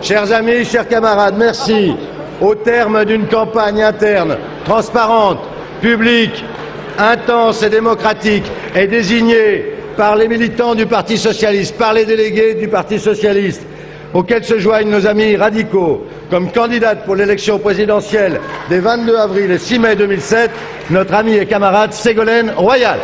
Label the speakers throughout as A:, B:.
A: Chers amis, chers camarades, merci. Au terme d'une campagne interne, transparente, publique, intense et démocratique, est désignée par les militants du Parti socialiste, par les délégués du Parti socialiste, auxquels se joignent nos amis radicaux, comme candidate pour l'élection présidentielle des 22 avril et 6 mai 2007, notre amie et camarade Ségolène Royal.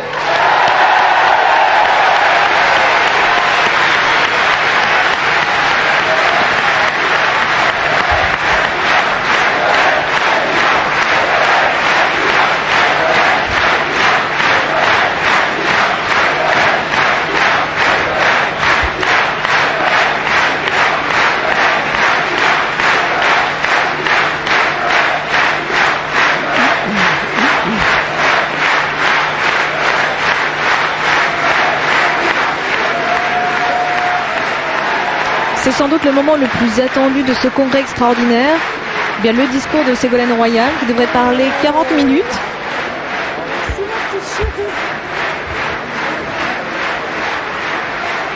B: C'est sans doute le moment le plus attendu de ce congrès extraordinaire. Eh bien, le discours de Ségolène Royal qui devrait parler 40 minutes.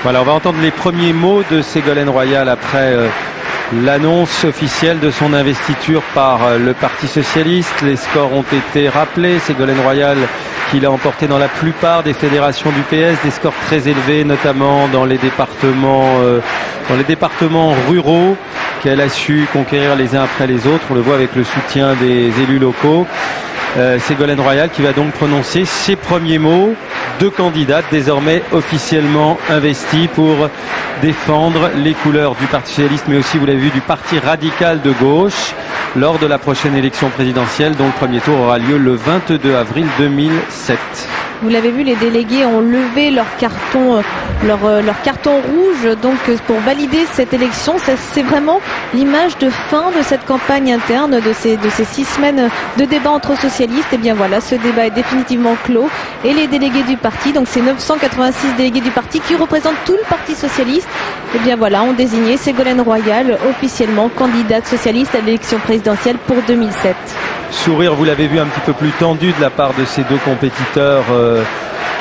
C: Voilà, on va entendre les premiers mots de Ségolène Royal après l'annonce officielle de son investiture par le Parti socialiste. Les scores ont été rappelés. Ségolène Royal qui l'a emporté dans la plupart des fédérations du PS, des scores très élevés, notamment dans les départements ruraux qu'elle a su conquérir les uns après les autres. On le voit avec le soutien des élus locaux. Ségolène Royal qui va donc prononcer ses premiers mots de candidate désormais officiellement investie pour défendre les couleurs du Parti socialiste, mais aussi, vous l'avez vu, du Parti radical de gauche lors de la prochaine élection présidentielle dont le premier tour aura lieu le 22 avril 2007.
B: Vous l'avez vu, les délégués ont levé leur carton rouge donc pour valider cette élection. C'est vraiment l'image de fin de cette campagne interne, de ces 6 semaines de débat entre socialistes. Et bien voilà, ce débat est définitivement clos. Et les délégués du parti, donc ces 986 délégués du parti qui représentent tout le Parti socialiste, et bien voilà, ont désigné Ségolène Royal officiellement candidate socialiste à l'élection présidentielle pour 2007.
C: Sourire, vous l'avez vu, un petit peu plus tendu de la part de ces deux compétiteurs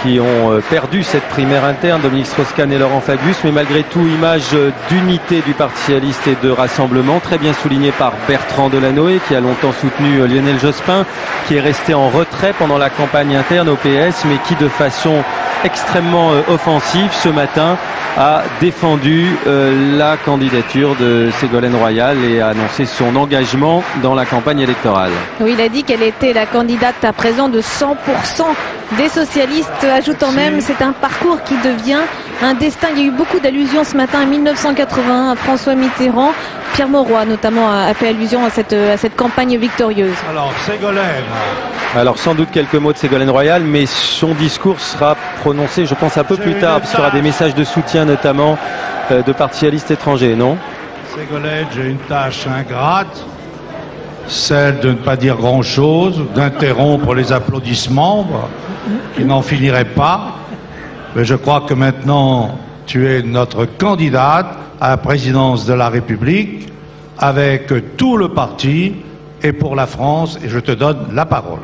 C: qui ont perdu cette primaire interne, Dominique Strauss-Kahn et Laurent Fabius, mais malgré tout, image d'unité du Parti socialiste et de rassemblement, très bien souligné par Bertrand Delanoë, qui a longtemps soutenu Lionel Jospin, qui est resté en retrait pendant la campagne interne au PS, mais qui de façon extrêmement offensive ce matin a défendu la candidature de Ségolène Royal et a annoncé son engagement dans la campagne électorale.
B: Oui, il a dit qu'elle était la candidate à présent de 100% des socialistes, ajoutant même c'est un parcours qui devient un destin. Il y a eu beaucoup d'allusions ce matin à 1981, à François Mitterrand. Pierre Mauroy notamment a fait allusion à cette campagne victorieuse.
D: Alors Ségolène.
C: Alors sans doute quelques mots de Ségolène Royal, mais son discours sera prononcé, je pense, un peu plus tard, parce qu'il y aura des messages de soutien notamment de partis socialistes étrangers, non?
D: Ségolène, j'ai une tâche ingrate, celle de ne pas dire grand-chose, d'interrompre les applaudissements qui n'en finiraient pas. Mais je crois que maintenant, tu es notre candidate à la présidence de la République avec tout le parti et pour la France, et je te donne la parole.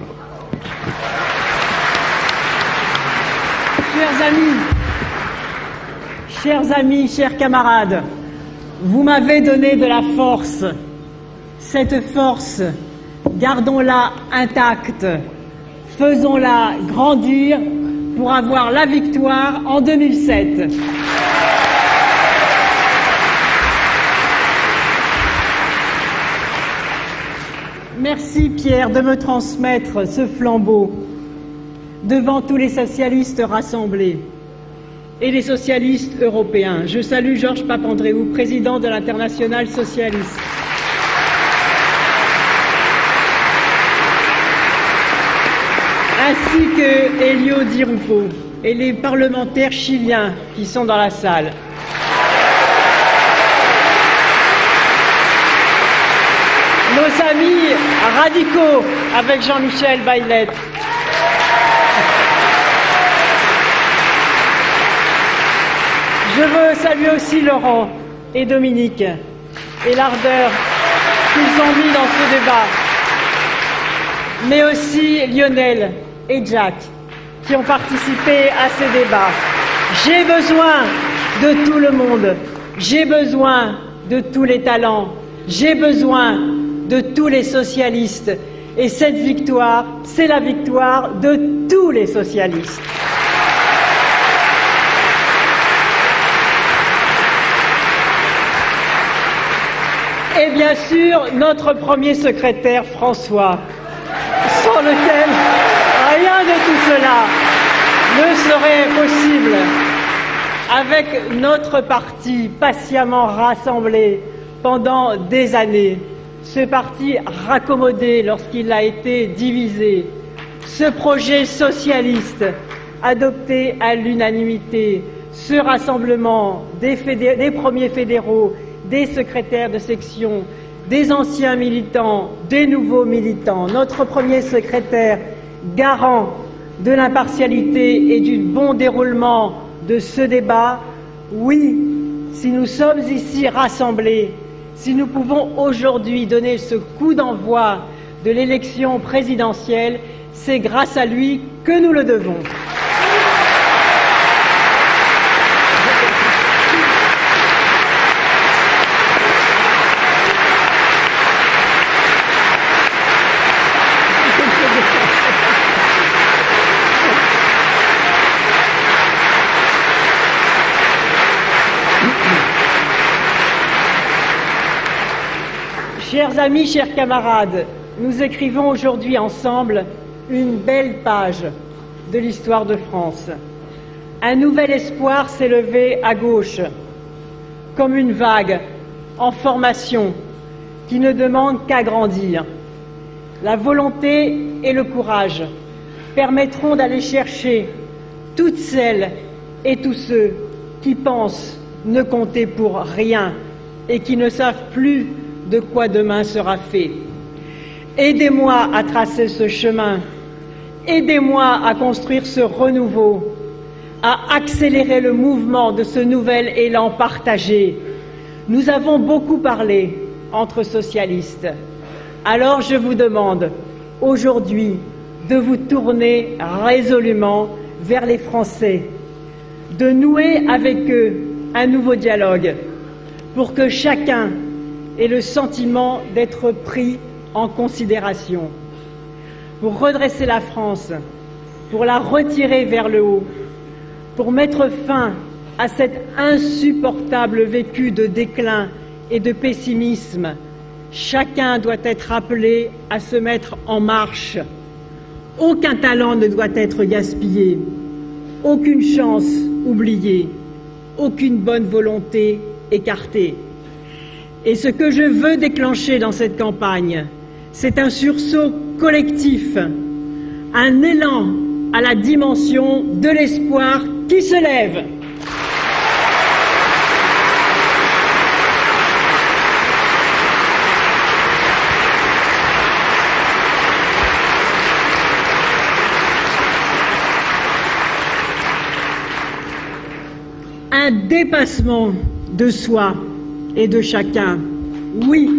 E: Chers amis, chers camarades, vous m'avez donné de la force. Cette force, gardons-la intacte, faisons-la grandir pour avoir la victoire en 2007. Merci Pierre de me transmettre ce flambeau devant tous les socialistes rassemblés et les socialistes européens. Je salue Georges Papandréou, président de l'Internationale socialiste. Ainsi que Elio Di Rupo et les parlementaires chiliens qui sont dans la salle. Nos amis radicaux avec Jean-Michel Baillet. Je veux saluer aussi Laurent et Dominique et l'ardeur qu'ils ont mis dans ce débat, mais aussi Lionel et Jack qui ont participé à ces débats. J'ai besoin de tout le monde. J'ai besoin de tous les talents. J'ai besoin de tous les socialistes. Et cette victoire, c'est la victoire de tous les socialistes. Et bien sûr, notre premier secrétaire, François, sans lequel rien de tout cela ne serait possible. Avec notre parti patiemment rassemblé pendant des années, ce parti raccommodé lorsqu'il a été divisé, ce projet socialiste adopté à l'unanimité, ce rassemblement des premiers fédéraux, des secrétaires de section, des anciens militants, des nouveaux militants, notre premier secrétaire garant de l'impartialité et du bon déroulement de ce débat. Oui, si nous sommes ici rassemblés, si nous pouvons aujourd'hui donner ce coup d'envoi de l'élection présidentielle, c'est grâce à lui que nous le devons. Chers amis, chers camarades, nous écrivons aujourd'hui ensemble une belle page de l'histoire de France. Un nouvel espoir s'est levé à gauche, comme une vague en formation qui ne demande qu'à grandir. La volonté et le courage permettront d'aller chercher toutes celles et tous ceux qui pensent ne compter pour rien et qui ne savent plus de quoi demain sera fait. Aidez-moi à tracer ce chemin, aidez-moi à construire ce renouveau, à accélérer le mouvement de ce nouvel élan partagé. Nous avons beaucoup parlé entre socialistes. Alors je vous demande aujourd'hui de vous tourner résolument vers les Français, de nouer avec eux un nouveau dialogue pour que chacun ait le sentiment d'être pris en considération, pour redresser la France, pour la retirer vers le haut, pour mettre fin à cet insupportable vécu de déclin et de pessimisme. Chacun doit être appelé à se mettre en marche. Aucun talent ne doit être gaspillé, aucune chance oubliée, aucune bonne volonté écartée. Et ce que je veux déclencher dans cette campagne, c'est un sursaut collectif, un élan à la dimension de l'espoir qui se lève. Un dépassement de soi et de chacun. Oui,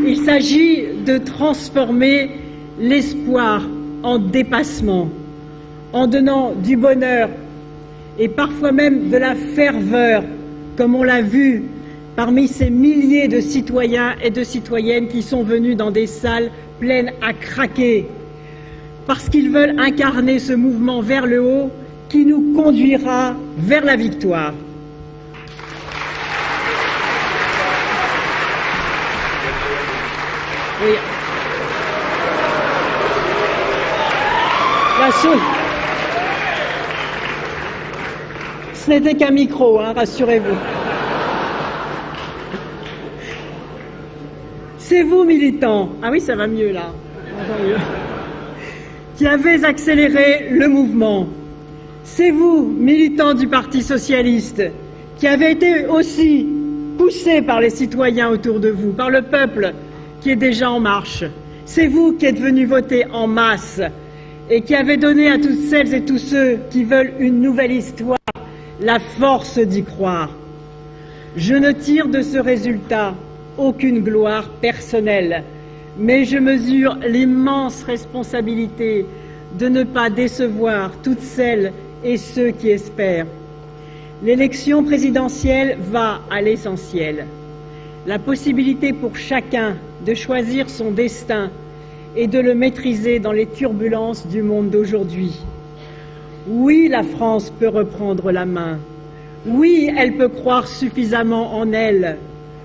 E: il s'agit de transformer l'espoir en dépassement, en donnant du bonheur et parfois même de la ferveur, comme on l'a vu parmi ces milliers de citoyens et de citoyennes qui sont venus dans des salles pleines à craquer, parce qu'ils veulent incarner ce mouvement vers le haut qui nous conduira vers la victoire. Oui. Ce n'était qu'un micro, hein, rassurez-vous. C'est vous, militants, ah oui, ça va mieux là, qui avez accéléré le mouvement. C'est vous, militants du Parti socialiste, qui avez été aussi poussés par les citoyens autour de vous, par le peuple qui est déjà en marche. C'est vous qui êtes venus voter en masse et qui avez donné à toutes celles et tous ceux qui veulent une nouvelle histoire la force d'y croire. Je ne tire de ce résultat aucune gloire personnelle, mais je mesure l'immense responsabilité de ne pas décevoir toutes celles et ceux qui espèrent. L'élection présidentielle va à l'essentiel. la possibilité pour chacun de choisir son destin et de le maîtriser dans les turbulences du monde d'aujourd'hui. Oui, la France peut reprendre la main. Oui, elle peut croire suffisamment en elle,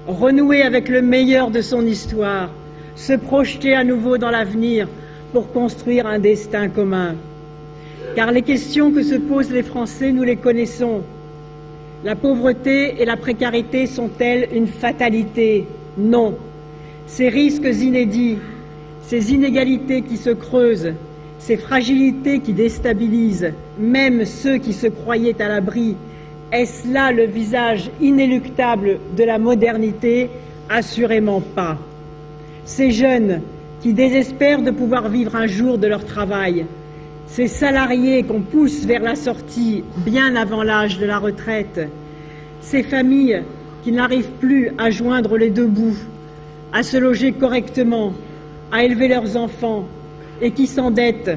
E: renouer avec le meilleur de son histoire, se projeter à nouveau dans l'avenir pour construire un destin commun. Car les questions que se posent les Français, nous les connaissons. La pauvreté et la précarité sont-elles une fatalité? Non. Ces risques inédits, ces inégalités qui se creusent, ces fragilités qui déstabilisent, même ceux qui se croyaient à l'abri, est-ce là le visage inéluctable de la modernité? Assurément pas. Ces jeunes qui désespèrent de pouvoir vivre un jour de leur travail, ces salariés qu'on pousse vers la sortie bien avant l'âge de la retraite, ces familles qui n'arrivent plus à joindre les deux bouts, à se loger correctement, à élever leurs enfants et qui s'endettent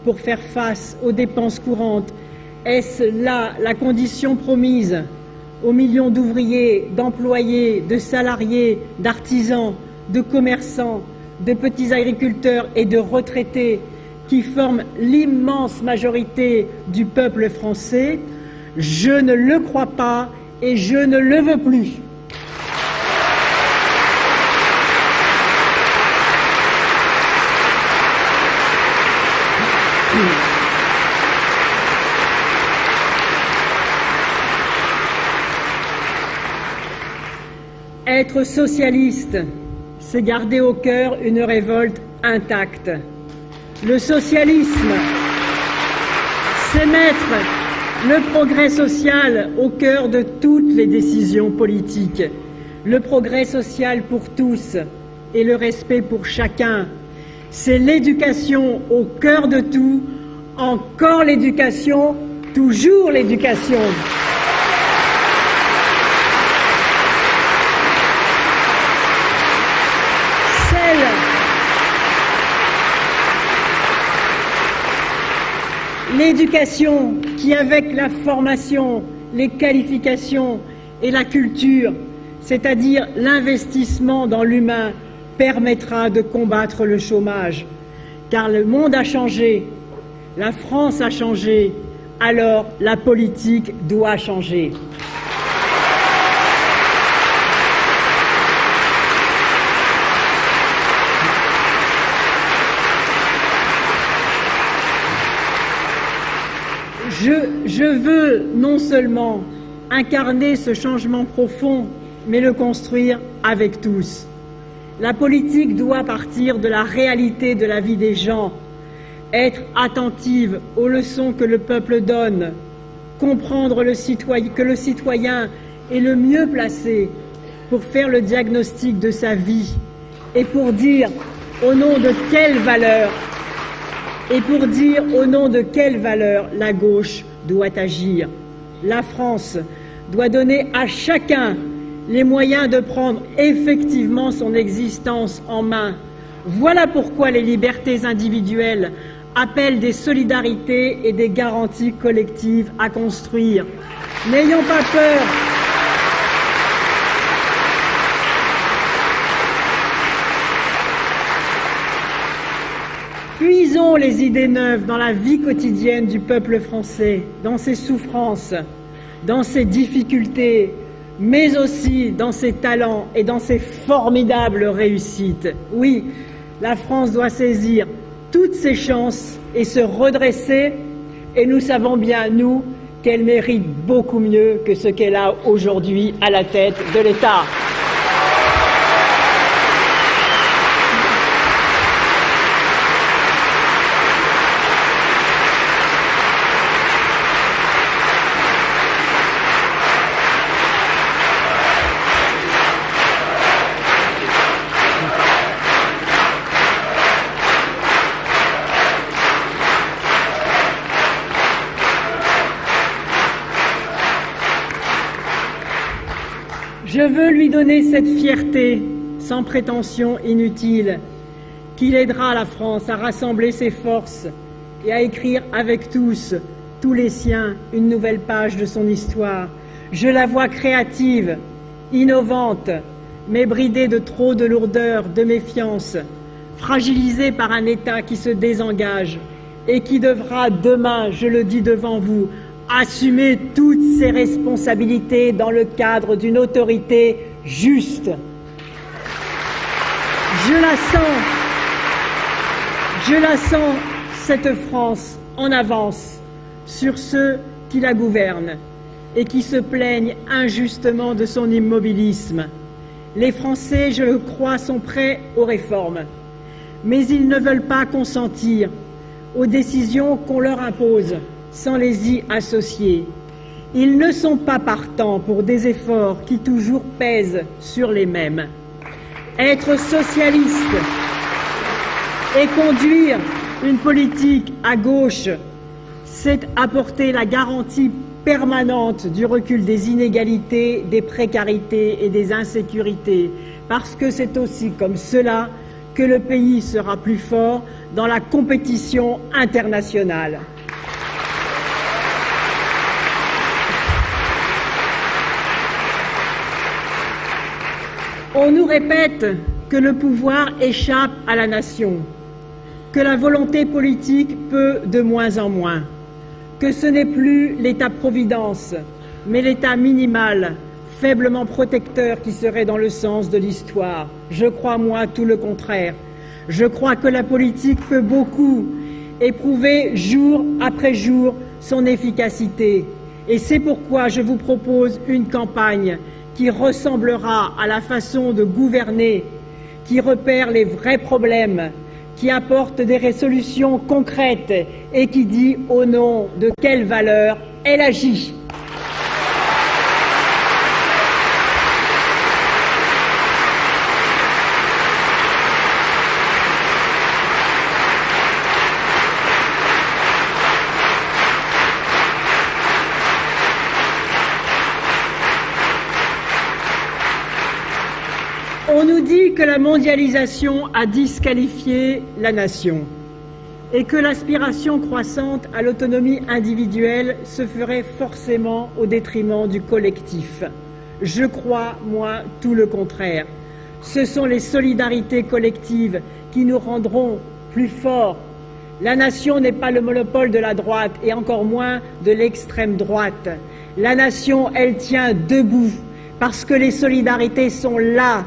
E: pour faire face aux dépenses courantes, est-ce là la condition promise aux millions d'ouvriers, d'employés, de salariés, d'artisans, de commerçants, de petits agriculteurs et de retraités qui forment l'immense majorité du peuple français? Je ne le crois pas et je ne le veux plus. Être socialiste, c'est garder au cœur une révolte intacte. Le socialisme, c'est mettre le progrès social au cœur de toutes les décisions politiques. Le progrès social pour tous et le respect pour chacun. C'est l'éducation au cœur de tout, encore l'éducation, toujours l'éducation. L'éducation qui, avec la formation, les qualifications et la culture, c'est-à-dire l'investissement dans l'humain, permettra de combattre le chômage. Car le monde a changé, la France a changé, alors la politique doit changer. Je veux non seulement incarner ce changement profond, mais le construire avec tous. La politique doit partir de la réalité de la vie des gens, être attentive aux leçons que le peuple donne, comprendre que le citoyen est le mieux placé pour faire le diagnostic de sa vie et pour dire au nom de quelles valeurs la gauche doit agir. La France doit donner à chacun les moyens de prendre effectivement son existence en main. Voilà pourquoi les libertés individuelles appellent des solidarités et des garanties collectives à construire. N'ayons pas peur. Puisons les idées neuves dans la vie quotidienne du peuple français, dans ses souffrances, dans ses difficultés, mais aussi dans ses talents et dans ses formidables réussites. Oui, la France doit saisir toutes ses chances et se redresser, et nous savons bien, nous, qu'elle mérite beaucoup mieux que ce qu'elle a aujourd'hui à la tête de l'État. Je veux lui donner cette fierté, sans prétention inutile, qui aidera la France à rassembler ses forces et à écrire avec tous les siens, une nouvelle page de son histoire. Je la vois créative, innovante, mais bridé de trop de lourdeur, de méfiance, fragilisé par un État qui se désengage et qui devra demain, je le dis devant vous, assumer toutes ses responsabilités dans le cadre d'une autorité juste. Je la sens, cette France, en avance sur ceux qui la gouvernent et qui se plaignent injustement de son immobilisme. Les Français, je le crois, sont prêts aux réformes, mais ils ne veulent pas consentir aux décisions qu'on leur impose sans les y associer. Ils ne sont pas partants pour des efforts qui toujours pèsent sur les mêmes. Être socialiste et conduire une politique à gauche, c'est apporter la garantie permanente du recul des inégalités, des précarités et des insécurités, parce que c'est aussi comme cela que le pays sera plus fort dans la compétition internationale. On nous répète que le pouvoir échappe à la nation, que la volonté politique peut de moins en moins, que ce n'est plus l'État-providence, mais l'État minimal, faiblement protecteur qui serait dans le sens de l'histoire. Je crois, moi, tout le contraire. Je crois que la politique peut beaucoup éprouver jour après jour son efficacité. Et c'est pourquoi je vous propose une campagne qui ressemblera à la façon de gouverner, qui repère les vrais problèmes, qui apporte des résolutions concrètes et qui dit au nom de quelles valeurs elle agit. On nous dit que la mondialisation a disqualifié la nation et que l'aspiration croissante à l'autonomie individuelle se ferait forcément au détriment du collectif. Je crois, moi, tout le contraire. Ce sont les solidarités collectives qui nous rendront plus forts. La nation n'est pas le monopole de la droite et encore moins de l'extrême droite. La nation, elle tient debout parce que les solidarités sont là,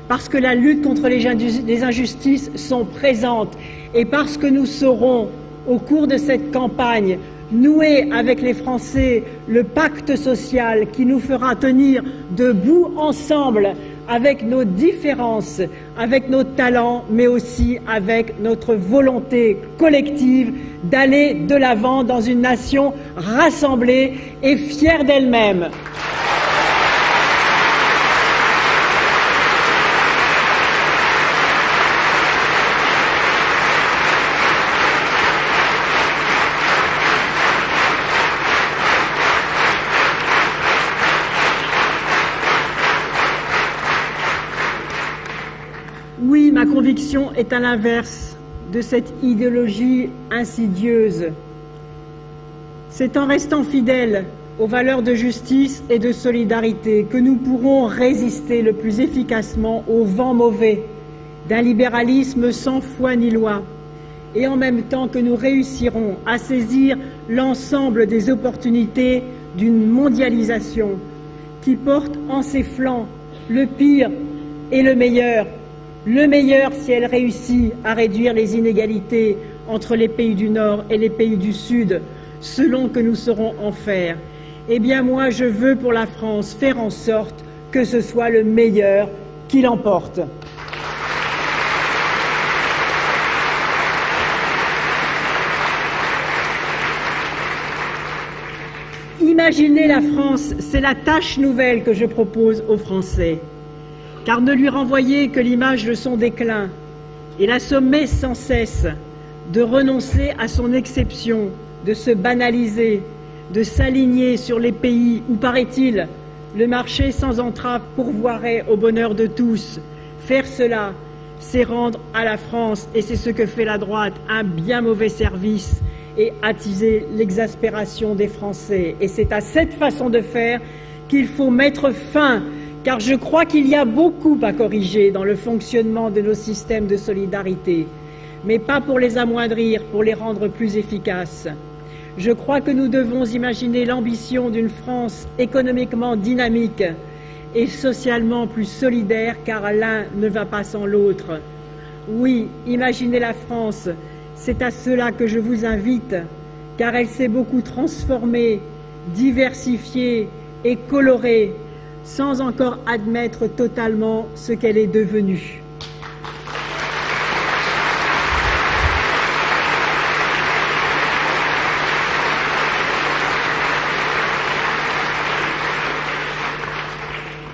E: parce que la lutte contre les injustices sont présentes et parce que nous saurons, au cours de cette campagne, nouer avec les Français le pacte social qui nous fera tenir debout ensemble avec nos différences, avec nos talents, mais aussi avec notre volonté collective d'aller de l'avant dans une nation rassemblée et fière d'elle-même. Oui, ma conviction est à l'inverse de cette idéologie insidieuse. C'est en restant fidèles aux valeurs de justice et de solidarité que nous pourrons résister le plus efficacement au vent mauvais d'un libéralisme sans foi ni loi, et en même temps que nous réussirons à saisir l'ensemble des opportunités d'une mondialisation qui porte en ses flancs le pire et le meilleur. Le meilleur si elle réussit à réduire les inégalités entre les pays du Nord et les pays du Sud, selon que nous saurons en faire. Eh bien moi, je veux pour la France faire en sorte que ce soit le meilleur qui l'emporte. Imaginer la France, c'est la tâche nouvelle que je propose aux Français. Car ne lui renvoyer que l'image de son déclin et la sommer sans cesse de renoncer à son exception, de se banaliser, de s'aligner sur les pays où, paraît-il, le marché sans entrave pourvoirait au bonheur de tous. Faire cela, c'est rendre à la France, et c'est ce que fait la droite, un bien mauvais service et attiser l'exaspération des Français. Et c'est à cette façon de faire qu'il faut mettre fin, car je crois qu'il y a beaucoup à corriger dans le fonctionnement de nos systèmes de solidarité, mais pas pour les amoindrir, pour les rendre plus efficaces. Je crois que nous devons imaginer l'ambition d'une France économiquement dynamique et socialement plus solidaire, car l'un ne va pas sans l'autre. Oui, imaginez la France, c'est à cela que je vous invite, car elle s'est beaucoup transformée, diversifiée et colorée, sans encore admettre totalement ce qu'elle est devenue.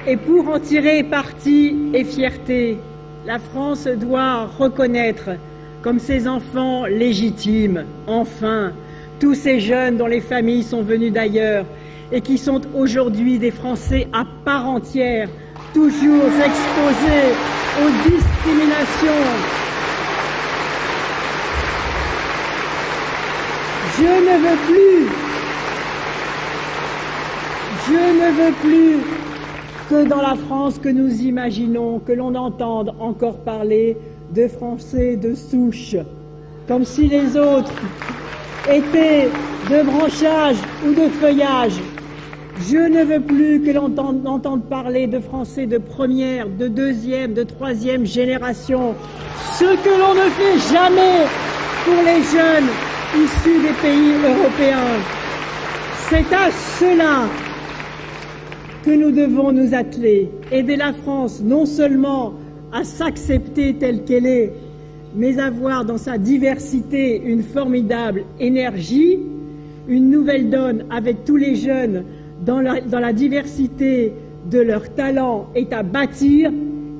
E: Et pour en tirer parti et fierté, la France doit reconnaître comme ses enfants légitimes, enfin, tous ces jeunes dont les familles sont venues d'ailleurs et qui sont aujourd'hui des Français à part entière, toujours exposés aux discriminations. Je ne veux plus que dans la France que nous imaginons, que l'on entende encore parler de Français de souche, comme si les autres étaient de branchage ou de feuillage. Je ne veux plus que l'on entende parler de Français de première, de deuxième, de troisième génération, ce que l'on ne fait jamais pour les jeunes issus des pays européens. C'est à cela que nous devons nous atteler, aider la France non seulement à s'accepter telle qu'elle est, mais à voir dans sa diversité une formidable énergie, une nouvelle donne avec tous les jeunes dans la diversité de leurs talents est à bâtir,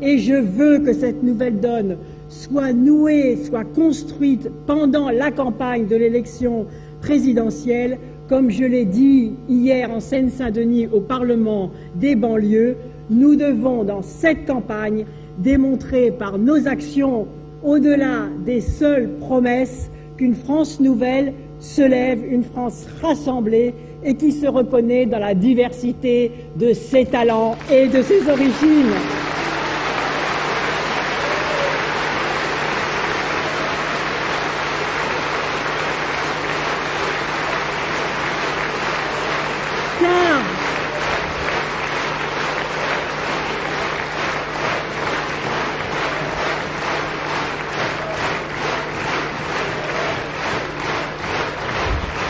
E: et je veux que cette nouvelle donne soit nouée, soit construite pendant la campagne de l'élection présidentielle. Comme je l'ai dit hier en Seine-Saint-Denis au Parlement des banlieues, nous devons dans cette campagne démontrer par nos actions, au-delà des seules promesses, qu'une France nouvelle se lève, une France rassemblée et qui se reconnaît dans la diversité de ses talents et de ses origines.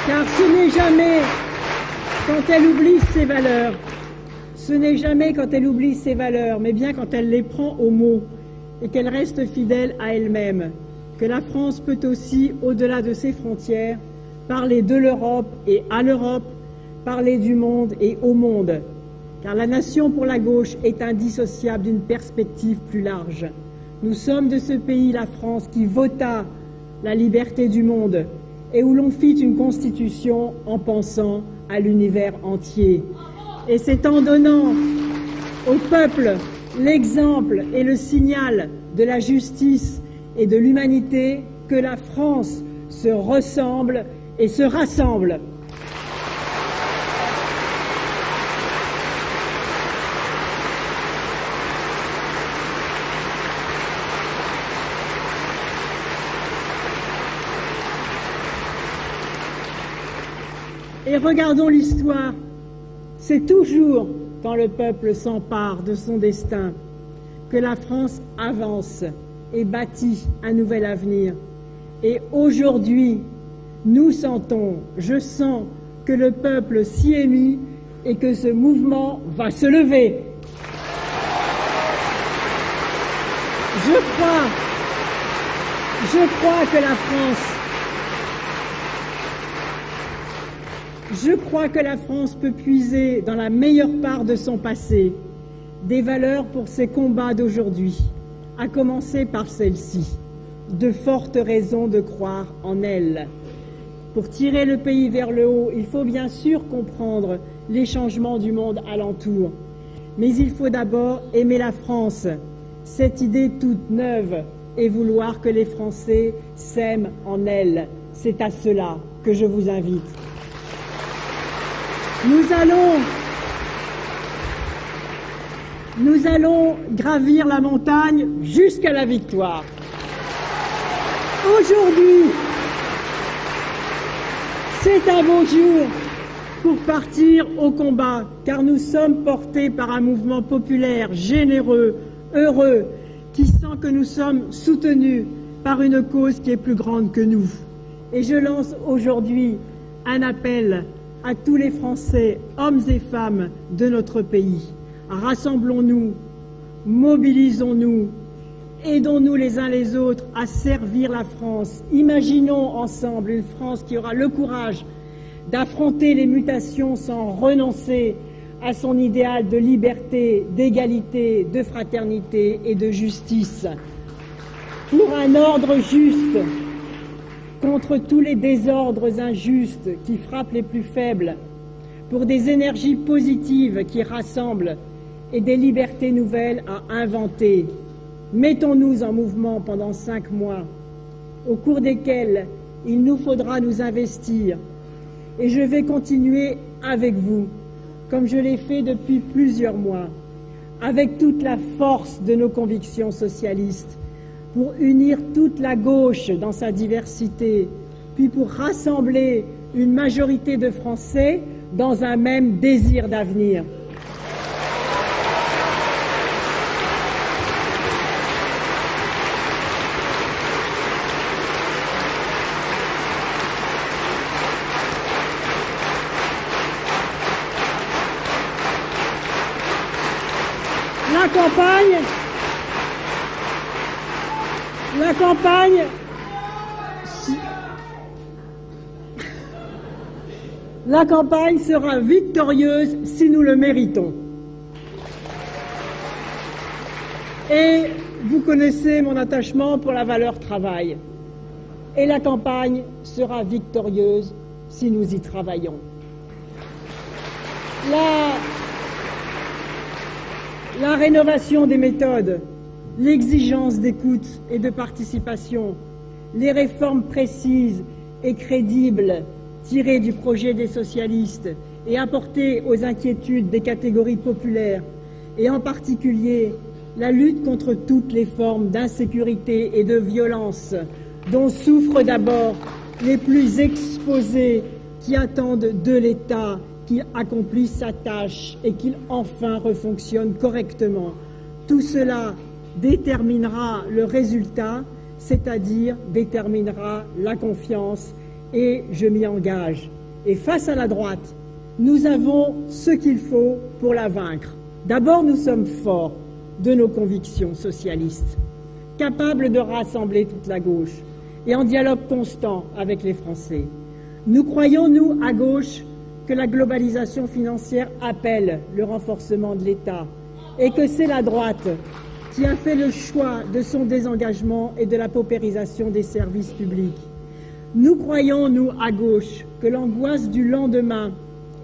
E: Car ce n'est jamais quand elle oublie ses valeurs, ce n'est jamais quand elle oublie ses valeurs, mais bien quand elle les prend au mot et qu'elle reste fidèle à elle-même, que la France peut aussi, au-delà de ses frontières, parler de l'Europe et à l'Europe, parler du monde et au monde. Car la nation pour la gauche est indissociable d'une perspective plus large. Nous sommes de ce pays, la France, qui vota la liberté du monde et où l'on fit une constitution en pensant à l'univers entier. Et c'est en donnant au peuple l'exemple et le signal de la justice et de l'humanité que la France se ressemble et se rassemble. Et regardons l'histoire, c'est toujours quand le peuple s'empare de son destin que la France avance et bâtit un nouvel avenir. Et aujourd'hui, nous sentons, je sens que le peuple s'y est mis et que ce mouvement va se lever. Je crois que la France peut puiser dans la meilleure part de son passé des valeurs pour ses combats d'aujourd'hui, à commencer par celle-ci, de fortes raisons de croire en elle. Pour tirer le pays vers le haut, il faut bien sûr comprendre les changements du monde alentour, mais il faut d'abord aimer la France, cette idée toute neuve, et vouloir que les Français s'aiment en elle. C'est à cela que je vous invite. nous allons gravir la montagne jusqu'à la victoire. Aujourd'hui, c'est un beau jour pour partir au combat, car nous sommes portés par un mouvement populaire, généreux, heureux, qui sent que nous sommes soutenus par une cause qui est plus grande que nous. Et je lance aujourd'hui un appel à tous les Français, hommes et femmes de notre pays. Rassemblons-nous, mobilisons-nous, aidons-nous les uns les autres à servir la France. Imaginons ensemble une France qui aura le courage d'affronter les mutations sans renoncer à son idéal de liberté, d'égalité, de fraternité et de justice. Pour un ordre juste, contre tous les désordres injustes qui frappent les plus faibles, pour des énergies positives qui rassemblent et des libertés nouvelles à inventer. Mettons-nous en mouvement pendant 5 mois, au cours desquels il nous faudra nous investir. Et je vais continuer avec vous, comme je l'ai fait depuis plusieurs mois, avec toute la force de nos convictions socialistes, pour unir toute la gauche dans sa diversité, puis pour rassembler une majorité de Français dans un même désir d'avenir. La campagne sera victorieuse si nous le méritons. Et vous connaissez mon attachement pour la valeur travail. Et la campagne sera victorieuse si nous y travaillons. La rénovation des méthodes, l'exigence d'écoute et de participation, les réformes précises et crédibles tirées du projet des socialistes et apportées aux inquiétudes des catégories populaires, et en particulier la lutte contre toutes les formes d'insécurité et de violence dont souffrent d'abord les plus exposés qui attendent de l'État qu'il accomplisse sa tâche et qu'il enfin refonctionne correctement. Tout cela déterminera le résultat, c'est-à-dire déterminera la confiance, et je m'y engage. Et face à la droite, nous avons ce qu'il faut pour la vaincre. D'abord, nous sommes forts de nos convictions socialistes, capables de rassembler toute la gauche et en dialogue constant avec les Français. Nous croyons, nous, à gauche, que la globalisation financière appelle le renforcement de l'État et que c'est la droite qui a fait le choix de son désengagement et de la paupérisation des services publics. Nous croyons, nous, à gauche, que l'angoisse du lendemain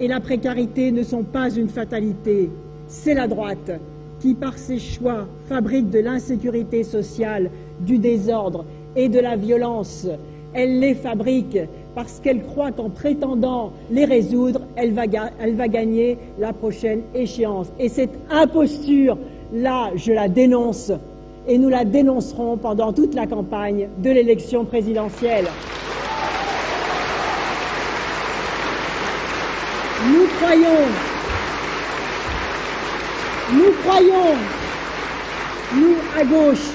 E: et la précarité ne sont pas une fatalité. C'est la droite qui, par ses choix, fabrique de l'insécurité sociale, du désordre et de la violence. Elle les fabrique parce qu'elle croit qu'en prétendant les résoudre, elle va gagner la prochaine échéance. Et cette imposture-là, je la dénonce, et nous la dénoncerons pendant toute la campagne de l'élection présidentielle. Nous croyons, nous à gauche,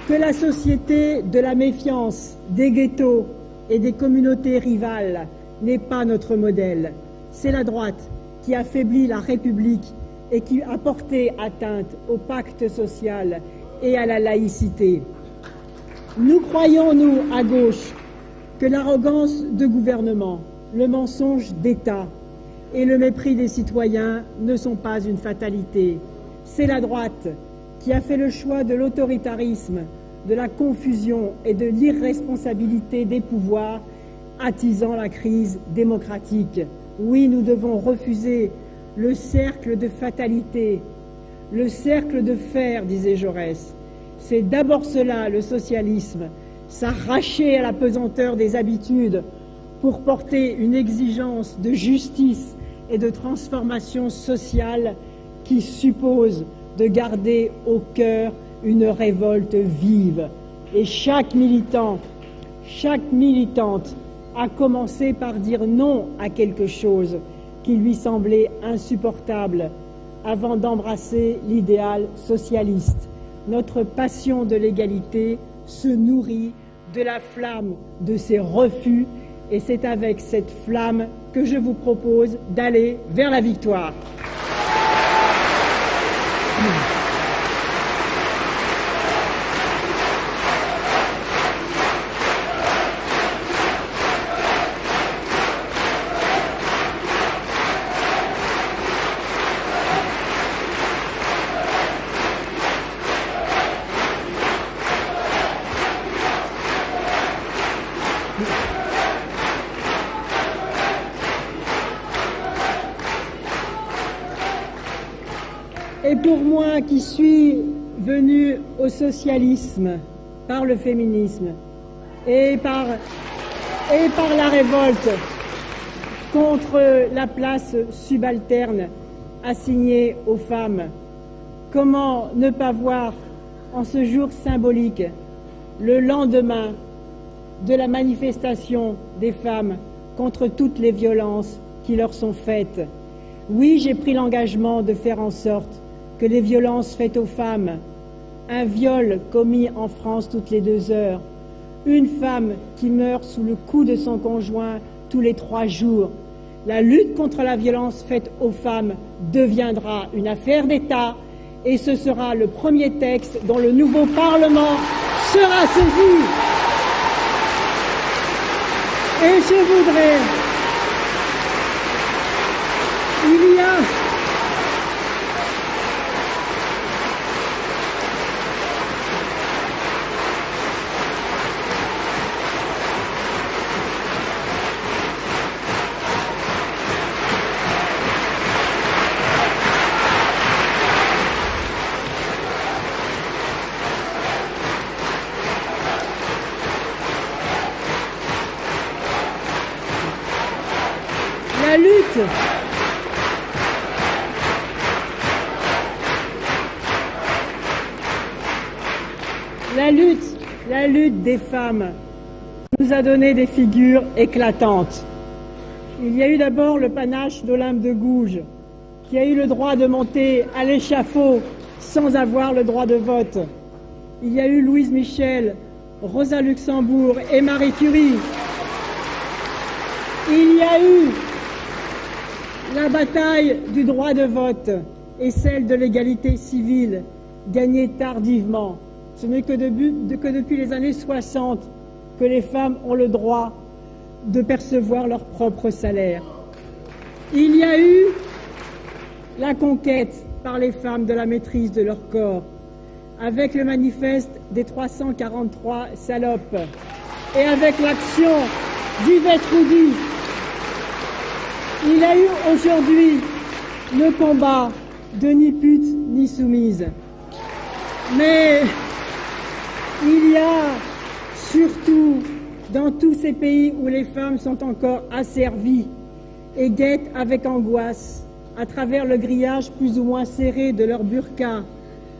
E: que la société de la méfiance, des ghettos et des communautés rivales n'est pas notre modèle. C'est la droite qui affaiblit la République et qui a porté atteinte au pacte social et à la laïcité. Nous croyons, nous, à gauche, que l'arrogance de gouvernement, le mensonge d'État et le mépris des citoyens ne sont pas une fatalité. C'est la droite qui a fait le choix de l'autoritarisme, de la confusion et de l'irresponsabilité des pouvoirs, attisant la crise démocratique. Oui, nous devons refuser le cercle de fatalité, le cercle de fer, disait Jaurès. C'est d'abord cela, le socialisme, s'arracher à la pesanteur des habitudes pour porter une exigence de justice et de transformation sociale qui suppose de garder au cœur une révolte vive. Et chaque militant, chaque militante a commencé par dire non à quelque chose qui lui semblait insupportable avant d'embrasser l'idéal socialiste. Notre passion de l'égalité se nourrit de la flamme de ces refus et c'est avec cette flamme que je vous propose d'aller vers la victoire. Et pour moi qui suis venu au socialisme par le féminisme et par la révolte contre la place subalterne assignée aux femmes, comment ne pas voir en ce jour symbolique, le lendemain de la manifestation des femmes contre toutes les violences qui leur sont faites. Oui, j'ai pris l'engagement de faire en sorte que les violences faites aux femmes, un viol commis en France toutes les 2 heures, une femme qui meurt sous le coup de son conjoint tous les 3 jours, la lutte contre la violence faite aux femmes deviendra une affaire d'État et ce sera le premier texte dont le nouveau Parlement sera saisi. Et je voudrais... Il y a... La lutte des femmes nous a donné des figures éclatantes. Il y a eu d'abord le panache d'Olympe de Gouges, qui a eu le droit de monter à l'échafaud sans avoir le droit de vote. Il y a eu Louise Michel, Rosa Luxembourg et Marie Curie. Il y a eu la bataille du droit de vote et celle de l'égalité civile, gagnée tardivement. Ce n'est que depuis les années 60 que les femmes ont le droit de percevoir leur propre salaire. Il y a eu la conquête par les femmes de la maîtrise de leur corps, avec le manifeste des 343 salopes et avec l'action d'Yvette Roudy. Il y a eu aujourd'hui le combat de ni pute ni soumise. Mais il y a surtout dans tous ces pays où les femmes sont encore asservies et guettent avec angoisse à travers le grillage plus ou moins serré de leur burqa,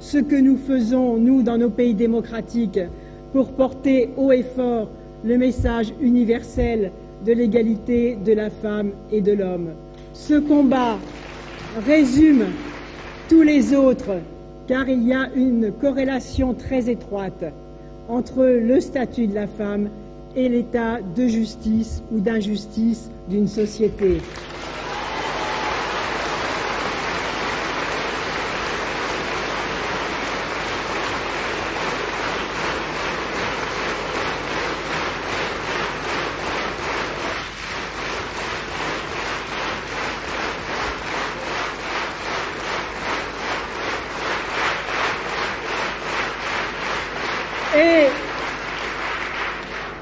E: ce que nous faisons, nous, dans nos pays démocratiques, pour porter haut et fort le message universel de l'égalité de la femme et de l'homme. Ce combat résume tous les autres, car il y a une corrélation très étroite entre le statut de la femme et l'état de justice ou d'injustice d'une société. Et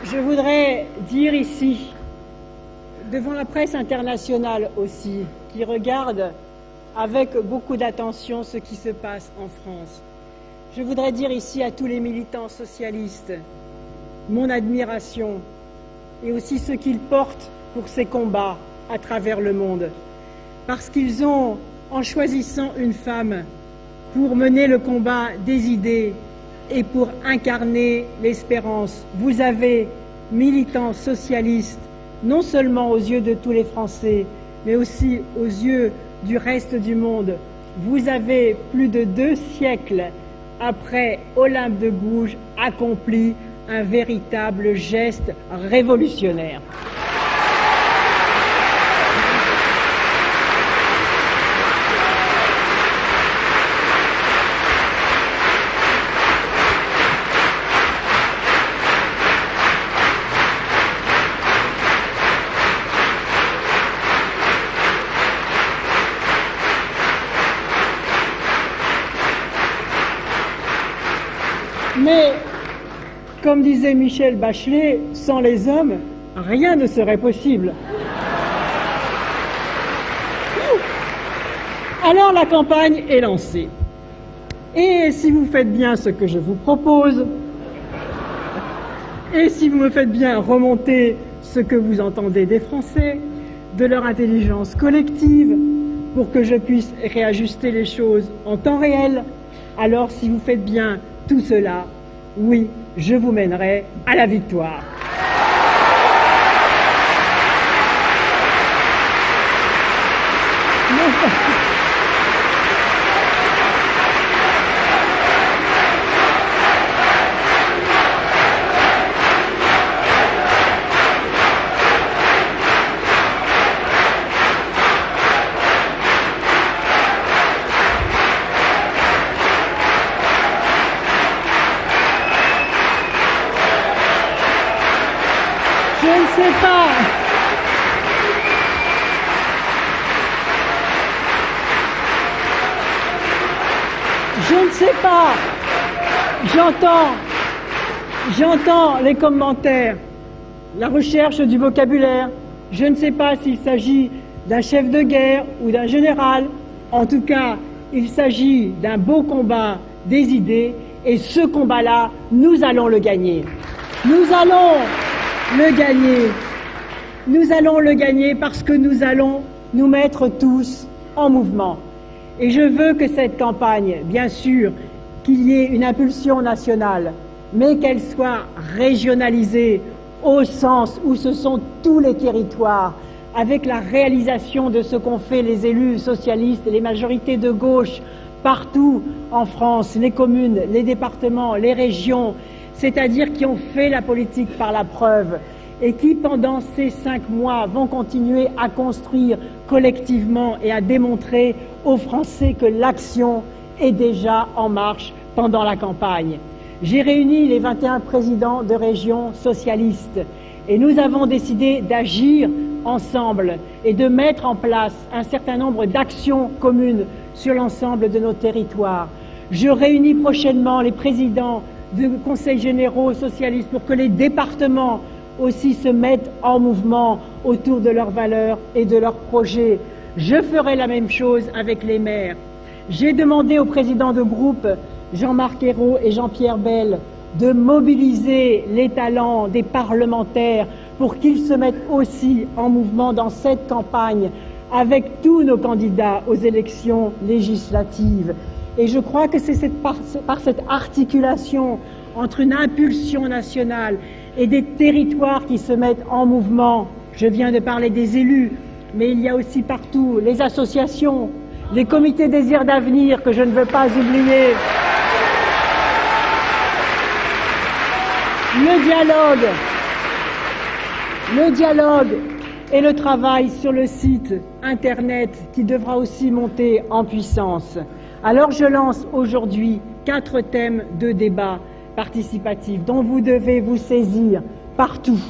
E: je voudrais dire ici, devant la presse internationale aussi, qui regarde avec beaucoup d'attention ce qui se passe en France, je voudrais dire ici à tous les militants socialistes mon admiration et aussi ce qu'ils portent pour ces combats à travers le monde. Parce qu'ils ont, en choisissant une femme pour mener le combat des idées et pour incarner l'espérance. Vous avez, militants socialistes, non seulement aux yeux de tous les Français, mais aussi aux yeux du reste du monde, vous avez plus de 2 siècles après Olympe de Gouges accompli un véritable geste révolutionnaire. Mais, comme disait Michel Bachelet, sans les hommes, rien ne serait possible. Alors la campagne est lancée. Et si vous faites bien ce que je vous propose, et si vous me faites bien remonter ce que vous entendez des Français, de leur intelligence collective, pour que je puisse réajuster les choses en temps réel, alors si vous faites bien tout cela, oui, je vous mènerai à la victoire. Je ne sais pas. J'entends les commentaires, la recherche du vocabulaire. Je ne sais pas s'il s'agit d'un chef de guerre ou d'un général. En tout cas, il s'agit d'un beau combat des idées et ce combat-là, nous allons le gagner. Nous allons le gagner. Nous allons le gagner parce que nous allons nous mettre tous en mouvement. Et je veux que cette campagne, bien sûr, qu'il y ait une impulsion nationale, mais qu'elle soit régionalisée au sens où ce sont tous les territoires, avec la réalisation de ce qu'ont fait les élus socialistes et les majorités de gauche partout en France, les communes, les départements, les régions, c'est-à-dire qui ont fait la politique par la preuve et qui, pendant ces 5 mois, vont continuer à construire collectivement et à démontrer aux Français que l'action est déjà en marche pendant la campagne. J'ai réuni les 21 présidents de régions socialistes et nous avons décidé d'agir ensemble et de mettre en place un certain nombre d'actions communes sur l'ensemble de nos territoires. Je réunis prochainement les présidents de conseils généraux socialistes pour que les départements aussi se mettent en mouvement autour de leurs valeurs et de leurs projets. Je ferai la même chose avec les maires. J'ai demandé aux présidents de groupe, Jean-Marc Ayrault et Jean-Pierre Bel, de mobiliser les talents des parlementaires pour qu'ils se mettent aussi en mouvement dans cette campagne avec tous nos candidats aux élections législatives. Et je crois que c'est par cette articulation entre une impulsion nationale et des territoires qui se mettent en mouvement. Je viens de parler des élus, mais il y a aussi partout les associations, les comités désirs d'avenir que je ne veux pas oublier. Le dialogue et le travail sur le site internet qui devra aussi monter en puissance. Alors je lance aujourd'hui 4 thèmes de débat participatif dont vous devez vous saisir partout.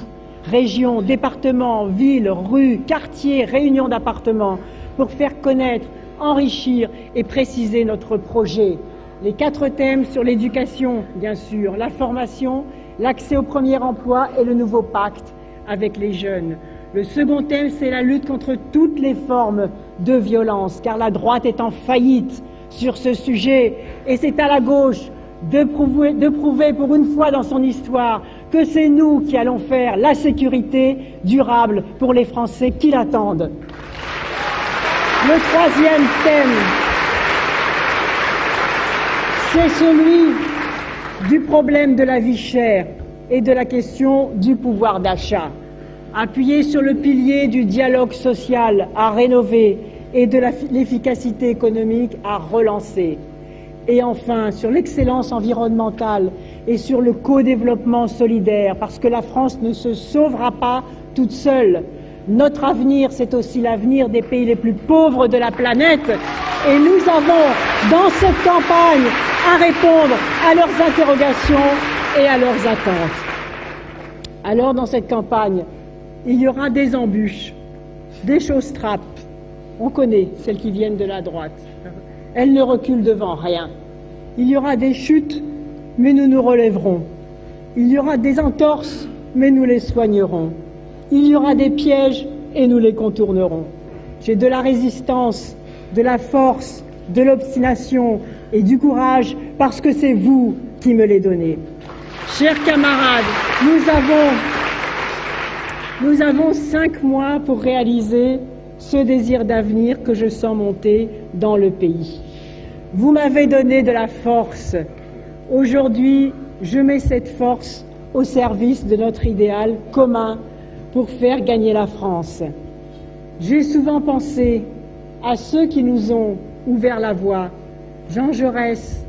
E: Régions, départements, villes, rues, quartiers, réunions d'appartements pour faire connaître, enrichir et préciser notre projet. Les 4 thèmes sur l'éducation, bien sûr, la formation, l'accès au premier emploi et le nouveau pacte avec les jeunes. Le second thème, c'est la lutte contre toutes les formes de violence, car la droite est en faillite sur ce sujet et c'est à la gauche de prouver pour une fois dans son histoire que c'est nous qui allons faire la sécurité durable pour les Français qui l'attendent. Le troisième thème, c'est celui du problème de la vie chère et de la question du pouvoir d'achat. Appuyé sur le pilier du dialogue social à rénover et de l'efficacité économique à relancer. Et enfin, sur l'excellence environnementale et sur le co-développement solidaire, parce que la France ne se sauvera pas toute seule. Notre avenir, c'est aussi l'avenir des pays les plus pauvres de la planète. Et nous avons, dans cette campagne, à répondre à leurs interrogations et à leurs attentes. Alors, dans cette campagne, il y aura des embûches, des choses trappes. On connaît celles qui viennent de la droite. Elles ne reculent devant rien. Il y aura des chutes, mais nous nous relèverons. Il y aura des entorses, mais nous les soignerons. Il y aura des pièges, et nous les contournerons. J'ai de la résistance, de la force, de l'obstination et du courage, parce que c'est vous qui me les donnez. Chers camarades, nous avons 5 mois pour réaliser ce désir d'avenir que je sens monter dans le pays. Vous m'avez donné de la force. Aujourd'hui, je mets cette force au service de notre idéal commun pour faire gagner la France. J'ai souvent pensé à ceux qui nous ont ouvert la voie, Jean Jaurès,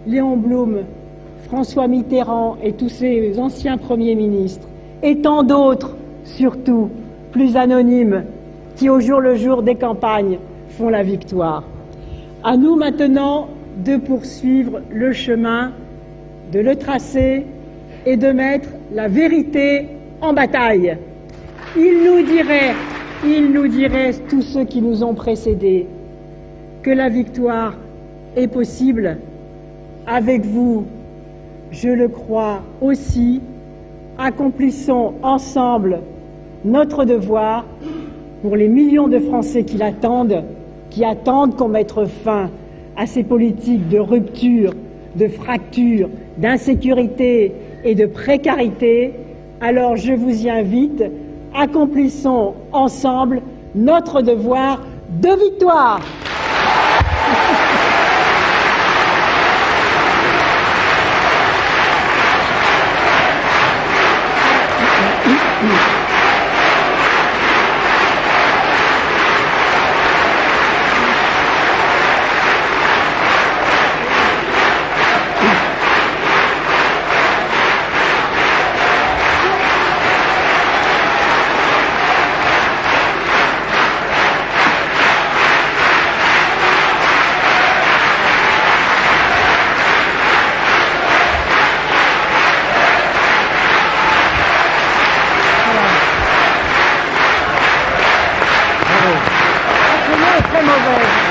E: Léon Blum, François Mitterrand et tous ces anciens premiers ministres, et tant d'autres, surtout, plus anonymes, qui au jour le jour des campagnes font la victoire. À nous maintenant de poursuivre le chemin, de le tracer et de mettre la vérité en bataille. Ils nous diraient, tous ceux qui nous ont précédés, que la victoire est possible. Avec vous, je le crois aussi. Accomplissons ensemble notre devoir pour les millions de Français qui attendent qu'on mette fin à ces politiques de rupture, de fracture, d'insécurité et de précarité. Alors je vous y invite, accomplissons ensemble notre devoir de victoire. Très mauvaise.